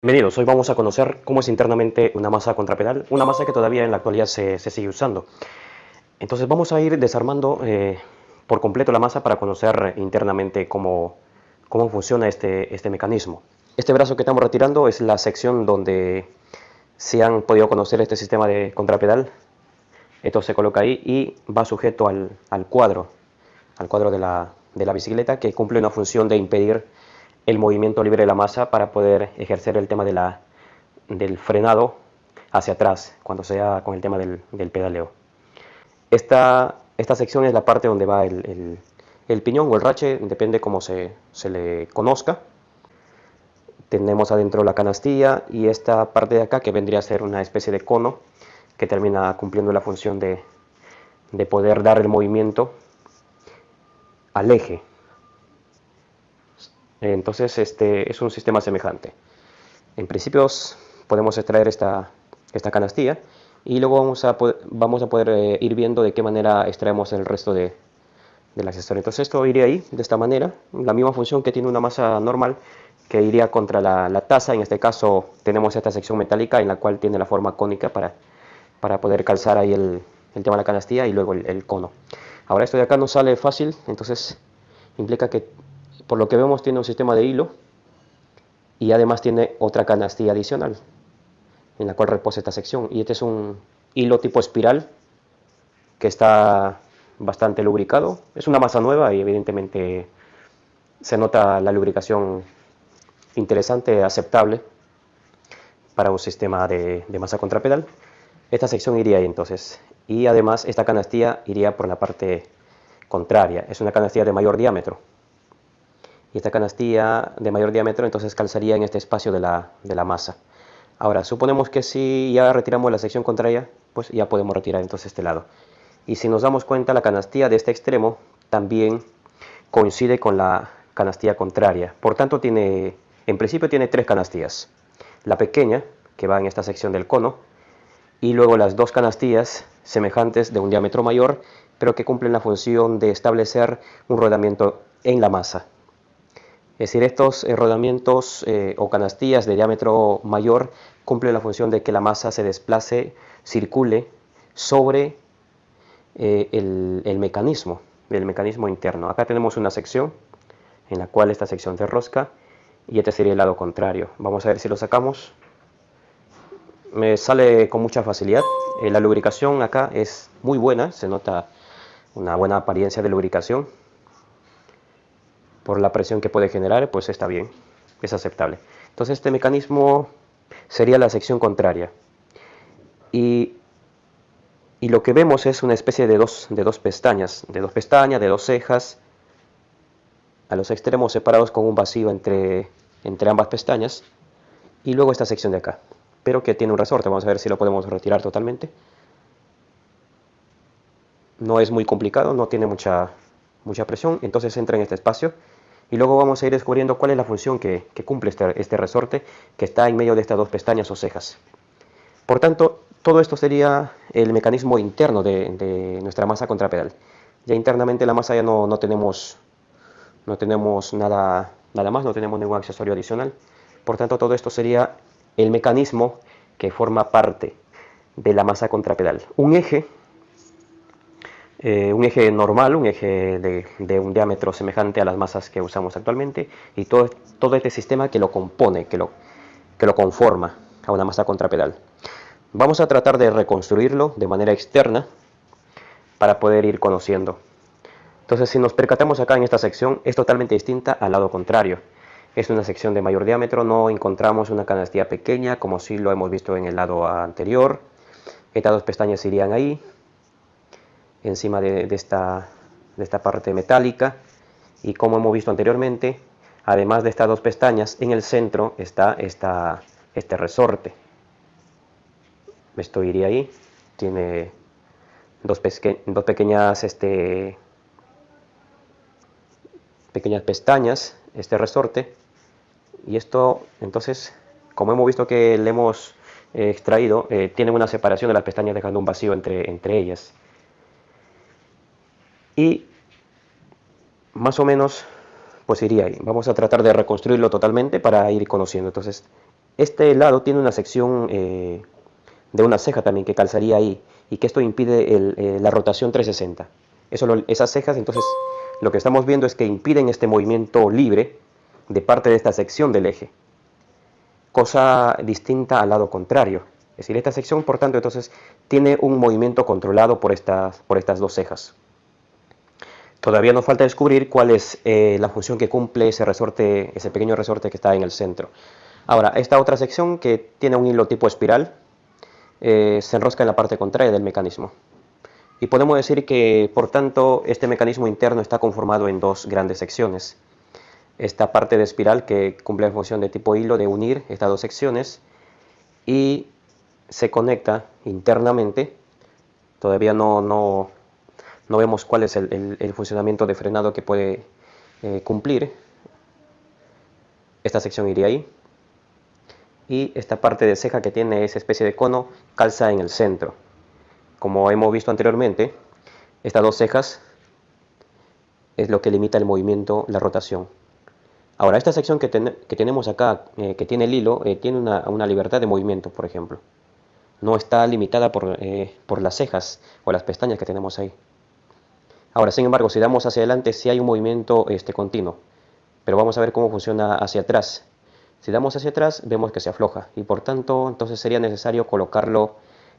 Bienvenidos, hoy vamos a conocer cómo es internamente una masa contrapedal, una masa que todavía en la actualidad se sigue usando. Entonces vamos a ir desarmando por completo la masa para conocer internamente cómo funciona este mecanismo. Este brazo que estamos retirando es la sección donde se han podido conocer este sistema de contrapedal. Esto se coloca ahí y va sujeto al cuadro de la bicicleta, que cumple una función de impedir el movimiento libre de la masa para poder ejercer el tema del frenado hacia atrás cuando sea con el tema del pedaleo. Esta sección es la parte donde va el piñón o el rache, depende cómo se le conozca. Tenemos adentro la canastilla y esta parte de acá que vendría a ser una especie de cono que termina cumpliendo la función de poder dar el movimiento al eje. Entonces este es un sistema semejante. En principio podemos extraer esta canastilla y luego vamos a poder ir viendo de qué manera extraemos el resto del accesorio. Entonces esto iría ahí de esta manera, la misma función que tiene una masa normal, que iría contra la taza. En este caso tenemos esta sección metálica en la cual tiene la forma cónica para poder calzar ahí el tema de la canastilla y luego el cono. Ahora esto de acá no sale fácil, entonces implica que por lo que vemos tiene un sistema de hilo y además tiene otra canastilla adicional en la cual reposa esta sección, y este es un hilo tipo espiral que está bastante lubricado. Es una masa nueva y evidentemente se nota la lubricación interesante, aceptable para un sistema de masa contrapedal. Esta sección iría ahí entonces, y además esta canastilla iría por la parte contraria. Es una canastilla de mayor diámetro, y esta canastilla de mayor diámetro entonces calzaría en este espacio de la masa. Ahora, suponemos que si ya retiramos la sección contraria, pues ya podemos retirar entonces este lado. Y si nos damos cuenta, la canastilla de este extremo también coincide con la canastilla contraria. Por tanto, en principio tiene tres canastillas. La pequeña, que va en esta sección del cono, y luego las dos canastillas semejantes de un diámetro mayor, pero que cumplen la función de establecer un rodamiento en la masa. Es decir, estos rodamientos o canastillas de diámetro mayor cumplen la función de que la masa se desplace, circule sobre el mecanismo interno. Acá tenemos una sección en la cual esta sección se enrosca y este sería el lado contrario. Vamos a ver si lo sacamos. Me sale con mucha facilidad. La lubricación acá es muy buena, se nota una buena apariencia de lubricación. Por la presión que puede generar, pues está bien, es aceptable. Entonces este mecanismo sería la sección contraria. Y lo que vemos es una especie de dos pestañas, de dos cejas, a los extremos separados con un vacío entre ambas pestañas, y luego esta sección de acá, pero que tiene un resorte. Vamos a ver si lo podemos retirar totalmente. No es muy complicado, no tiene mucha presión, entonces entra en este espacio. Y luego vamos a ir descubriendo cuál es la función que cumple este resorte que está en medio de estas dos pestañas o cejas. Por tanto, todo esto sería el mecanismo interno de nuestra masa contrapedal. Ya internamente la masa ya no tenemos nada más, no tenemos ningún accesorio adicional. Por tanto, todo esto sería el mecanismo que forma parte de la masa contrapedal. Un eje normal, un eje de un diámetro semejante a las masas que usamos actualmente, y todo este sistema que lo compone, que lo conforma a una masa contrapedal. Vamos a tratar de reconstruirlo de manera externa para poder ir conociendo. Entonces, si nos percatamos acá en esta sección, es totalmente distinta al lado contrario. Es una sección de mayor diámetro, no encontramos una canastilla pequeña como si lo hemos visto en el lado anterior. Estas dos pestañas irían ahí, encima de esta parte metálica, y como hemos visto anteriormente, además de estas dos pestañas, en el centro está este resorte. Esto iría ahí, tiene dos pequeñas pestañas, este resorte, y esto entonces, como hemos visto que le hemos extraído, tiene una separación de las pestañas, dejando un vacío entre ellas. Y más o menos pues iría ahí. Vamos a tratar de reconstruirlo totalmente para ir conociendo. Entonces Este lado tiene una sección de una ceja también que calzaría ahí, y que esto impide la rotación 360. Esas cejas, entonces, lo que estamos viendo es que impiden este movimiento libre de parte de esta sección del eje, cosa distinta al lado contrario. Es decir, esta sección, por tanto, entonces, tiene un movimiento controlado por estas dos cejas. Todavía nos falta descubrir cuál es la función que cumple ese resorte, ese pequeño resorte que está en el centro. Ahora, esta otra sección que tiene un hilo tipo espiral, se enrosca en la parte contraria del mecanismo. Y podemos decir que, por tanto, este mecanismo interno está conformado en dos grandes secciones. Esta parte de espiral que cumple la función de tipo hilo de unir estas dos secciones y se conecta internamente. Todavía no vemos cuál es el funcionamiento de frenado que puede cumplir. Esta sección iría ahí. Y esta parte de ceja que tiene esa especie de cono calza en el centro. Como hemos visto anteriormente, estas dos cejas es lo que limita el movimiento, la rotación. Ahora, esta sección que tenemos acá, que tiene el hilo, tiene una libertad de movimiento, por ejemplo. No está limitada por las cejas o las pestañas que tenemos ahí. Ahora, sin embargo, si damos hacia adelante, sí hay un movimiento continuo. Pero vamos a ver cómo funciona hacia atrás. Si damos hacia atrás, vemos que se afloja. Y por tanto, entonces sería necesario colocarlo,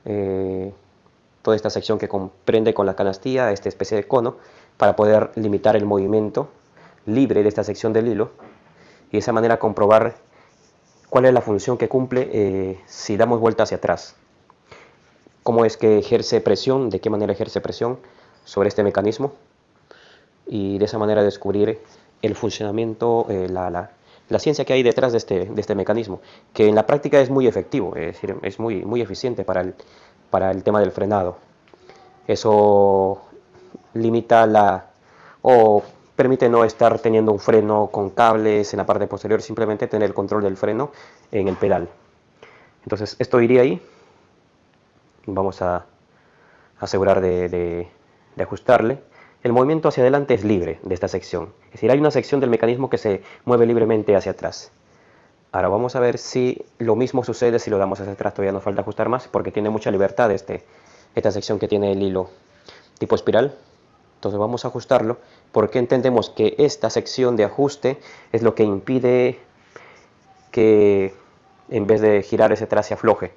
toda esta sección que comprende con la canastilla, esta especie de cono, para poder limitar el movimiento libre de esta sección del hilo. Y de esa manera comprobar cuál es la función que cumple si damos vuelta hacia atrás. Cómo es que ejerce presión, de qué manera ejerce presión sobre este mecanismo. Y de esa manera descubrir el funcionamiento, la ciencia que hay detrás de este mecanismo, que en la práctica es muy efectivo, es decir, es muy eficiente para el tema del frenado. Eso limita o permite no estar teniendo un freno con cables en la parte posterior, simplemente tener el control del freno en el pedal. Entonces esto iría ahí. Vamos a asegurar de ajustarle. El movimiento hacia adelante es libre de esta sección. Es decir, hay una sección del mecanismo que se mueve libremente hacia atrás. Ahora vamos a ver si lo mismo sucede si lo damos hacia atrás. Todavía nos falta ajustar más porque tiene mucha libertad esta sección que tiene el hilo tipo espiral. Entonces vamos a ajustarlo porque entendemos que esta sección de ajuste es lo que impide que en vez de girar ese atrás se afloje.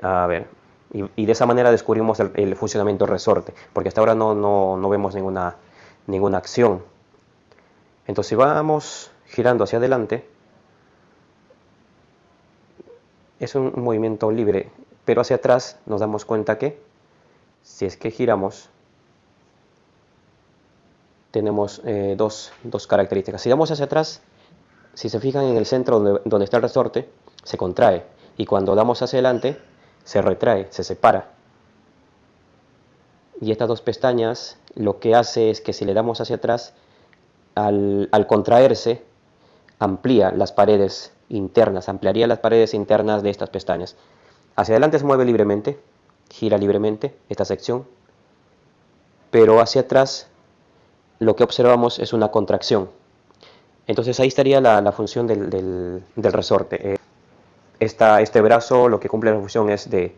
A ver, y de esa manera descubrimos el funcionamiento del resorte, porque hasta ahora no vemos ninguna acción. Entonces si vamos girando hacia adelante, es un movimiento libre, pero hacia atrás nos damos cuenta que si es que giramos, tenemos dos características. Si damos hacia atrás, si se fijan en el centro donde está el resorte, se contrae, y cuando damos hacia adelante, se retrae, se separa. Y estas dos pestañas lo que hace es que si le damos hacia atrás, al contraerse, amplía las paredes internas, ampliaría las paredes internas de estas pestañas. Hacia adelante se mueve libremente, gira libremente esta sección, pero hacia atrás lo que observamos es una contracción. Entonces ahí estaría la función del resorte. Este brazo lo que cumple la función es de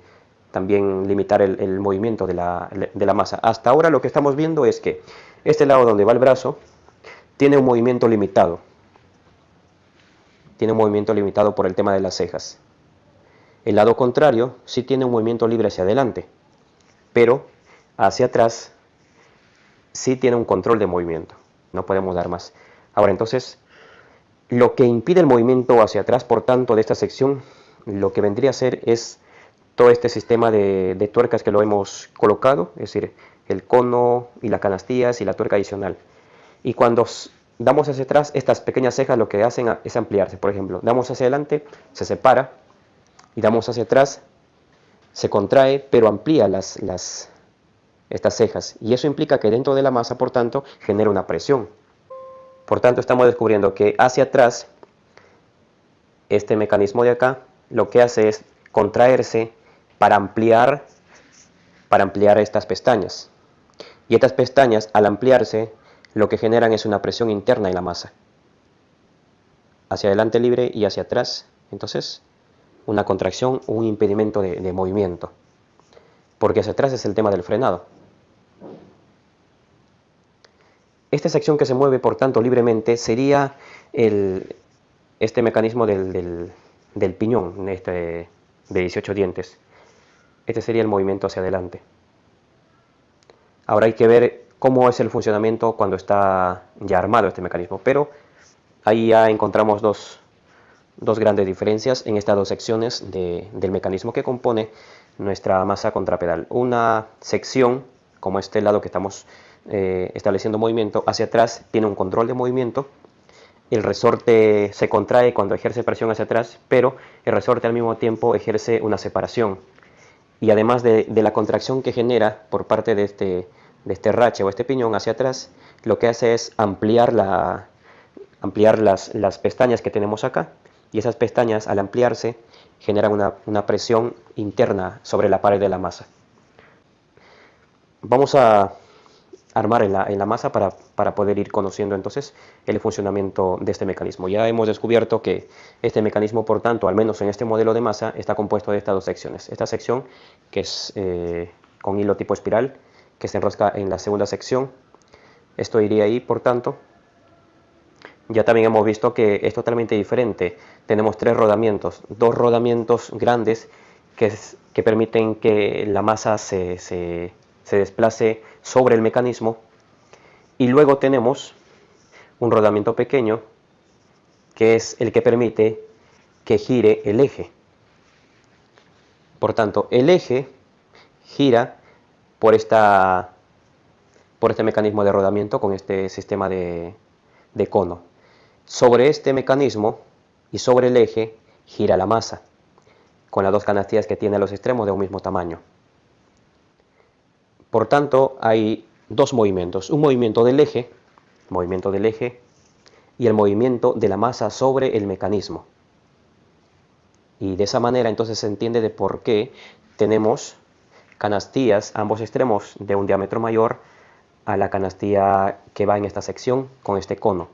también limitar el movimiento de la masa. Hasta ahora lo que estamos viendo es que este lado donde va el brazo tiene un movimiento limitado. Tiene un movimiento limitado por el tema de las cejas. El lado contrario sí tiene un movimiento libre hacia adelante, pero hacia atrás sí tiene un control de movimiento. No podemos dar más. Ahora entonces, lo que impide el movimiento hacia atrás, por tanto, de esta sección, lo que vendría a ser es todo este sistema de tuercas que lo hemos colocado, es decir, el cono y las canastillas y la tuerca adicional. Y cuando damos hacia atrás, estas pequeñas cejas lo que hacen es ampliarse. Por ejemplo, damos hacia adelante, se separa, y damos hacia atrás, se contrae, pero amplía estas cejas. Y eso implica que dentro de la masa, por tanto, genera una presión. Por tanto, estamos descubriendo que hacia atrás, este mecanismo de acá, lo que hace es contraerse para ampliar estas pestañas. Y estas pestañas, al ampliarse, lo que generan es una presión interna en la masa. Hacia adelante libre y hacia atrás. Entonces, una contracción o un impedimento de movimiento, porque hacia atrás es el tema del frenado. Esta sección que se mueve, por tanto, libremente sería este mecanismo del piñón, de 18 dientes. Este sería el movimiento hacia adelante. Ahora hay que ver cómo es el funcionamiento cuando está ya armado este mecanismo, pero ahí ya encontramos dos grandes diferencias en estas dos secciones del mecanismo que compone nuestra masa contrapedal. Una sección, como este lado que estamos estableciendo movimiento, hacia atrás tiene un control de movimiento. El resorte se contrae cuando ejerce presión hacia atrás, pero el resorte al mismo tiempo ejerce una separación. Y además de la contracción que genera por parte de este rache o este piñón hacia atrás, lo que hace es ampliar las pestañas que tenemos acá, y esas pestañas, al ampliarse, generan una presión interna sobre la pared de la masa. Vamos a armar en la masa para poder ir conociendo entonces el funcionamiento de este mecanismo. Ya hemos descubierto que este mecanismo, por tanto, al menos en este modelo de masa, está compuesto de estas dos secciones. Esta sección, que es con hilo tipo espiral, que se enrosca en la segunda sección. Esto iría ahí, por tanto. Ya también hemos visto que es totalmente diferente. Tenemos tres rodamientos, dos rodamientos grandes que permiten que la masa se desplace sobre el mecanismo, y luego tenemos un rodamiento pequeño que es el que permite que gire el eje. Por tanto, el eje gira por este mecanismo de rodamiento con este sistema de cono. Sobre este mecanismo y sobre el eje gira la masa, con las dos canastillas que tiene a los extremos de un mismo tamaño. Por tanto, hay dos movimientos, un movimiento del eje y el movimiento de la masa sobre el mecanismo. Y de esa manera entonces se entiende de por qué tenemos canastillas a ambos extremos de un diámetro mayor a la canastilla que va en esta sección con este cono.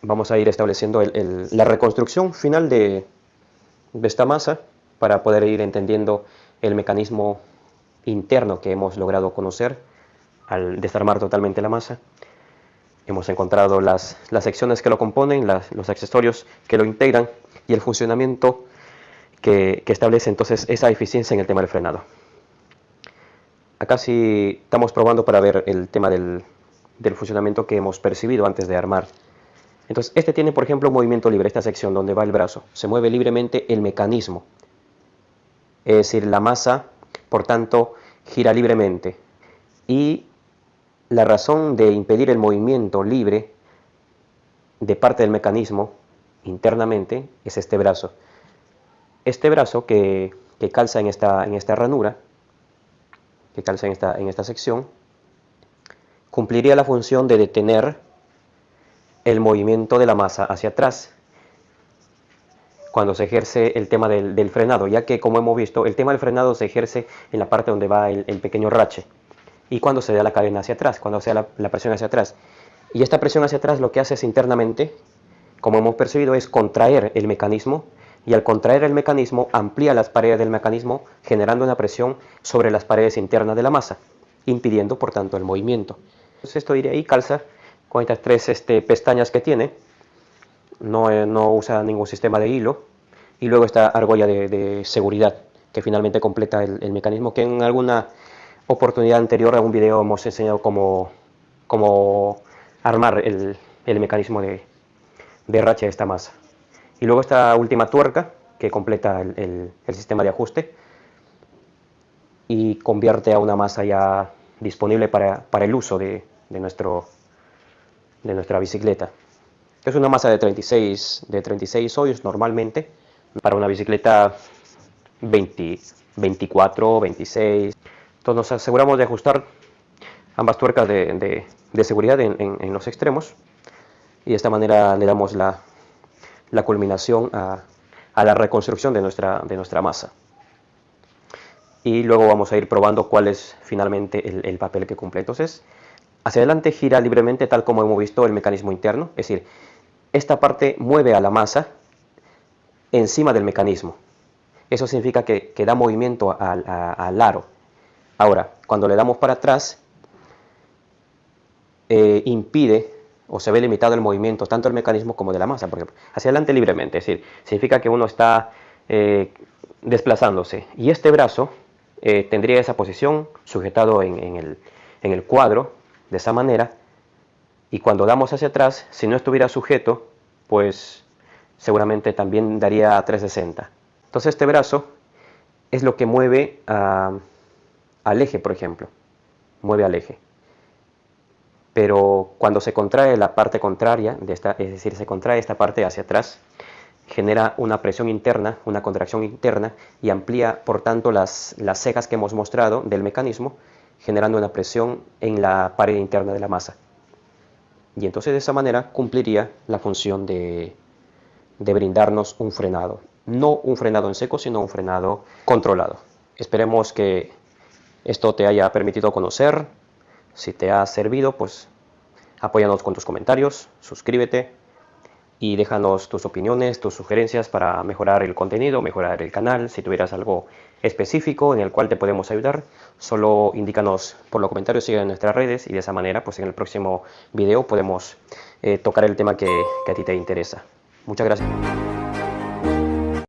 Vamos a ir estableciendo la reconstrucción final de esta masa para poder ir entendiendo el mecanismo interno que hemos logrado conocer al desarmar totalmente la masa. Hemos encontrado las secciones que lo componen, los accesorios que lo integran y el funcionamiento que establece entonces esa eficiencia en el tema del frenado. Acá sí estamos probando para ver el tema del funcionamiento que hemos percibido antes de armar. Entonces, este tiene, por ejemplo, un movimiento libre, esta sección donde va el brazo. Se mueve libremente el mecanismo. Es decir, la masa, por tanto, gira libremente. Y la razón de impedir el movimiento libre de parte del mecanismo internamente es este brazo. Este brazo que calza en esta ranura, que calza en esta sección, cumpliría la función de detener el movimiento de la masa hacia atrás cuando se ejerce el tema del frenado, ya que, como hemos visto, el tema del frenado se ejerce en la parte donde va el pequeño rache y cuando se da la cadena hacia atrás, cuando se da la presión hacia atrás. Y esta presión hacia atrás lo que hace es internamente, como hemos percibido, es contraer el mecanismo, y al contraer el mecanismo amplía las paredes del mecanismo, generando una presión sobre las paredes internas de la masa, impidiendo por tanto el movimiento. Entonces esto iría ahí, calza con estas tres pestañas que tiene, no usa ningún sistema de hilo, y luego esta argolla de seguridad que finalmente completa el mecanismo, que en alguna oportunidad anterior a un video hemos enseñado cómo armar el mecanismo de rache de esta masa. Y luego esta última tuerca que completa el sistema de ajuste y convierte a una masa ya disponible para el uso de nuestra bicicleta. Es una masa de 36 hoyos normalmente, para una bicicleta 24, 26. Entonces nos aseguramos de ajustar ambas tuercas de seguridad en los extremos, y de esta manera le damos la culminación a la reconstrucción de nuestra masa. Y luego vamos a ir probando cuál es finalmente el papel que cumple. Entonces, hacia adelante gira libremente, tal como hemos visto el mecanismo interno, es decir, esta parte mueve a la masa encima del mecanismo. Eso significa que da movimiento al aro. Ahora, cuando le damos para atrás, impide o se ve limitado el movimiento tanto del mecanismo como de la masa, por ejemplo, hacia adelante libremente. Es decir, significa que uno está desplazándose. Y este brazo tendría esa posición sujetado en el cuadro, de esa manera. Y cuando damos hacia atrás, si no estuviera sujeto, pues seguramente también daría 360. Entonces este brazo es lo que mueve al eje, por ejemplo. Mueve al eje. Pero cuando se contrae la parte contraria, es decir, se contrae esta parte hacia atrás, genera una presión interna, una contracción interna, y amplía, por tanto, las cejas que hemos mostrado del mecanismo, generando una presión en la pared interna de la masa. Y entonces de esa manera cumpliría la función de brindarnos un frenado. No un frenado en seco, sino un frenado controlado. Esperemos que esto te haya permitido conocer. Si te ha servido, pues apóyanos con tus comentarios, suscríbete y déjanos tus opiniones, tus sugerencias para mejorar el contenido, mejorar el canal. Si tuvieras algo específico en el cual te podemos ayudar, solo indícanos por los comentarios, sigue en nuestras redes y de esa manera, pues en el próximo video podemos tocar el tema que a ti te interesa. Muchas gracias.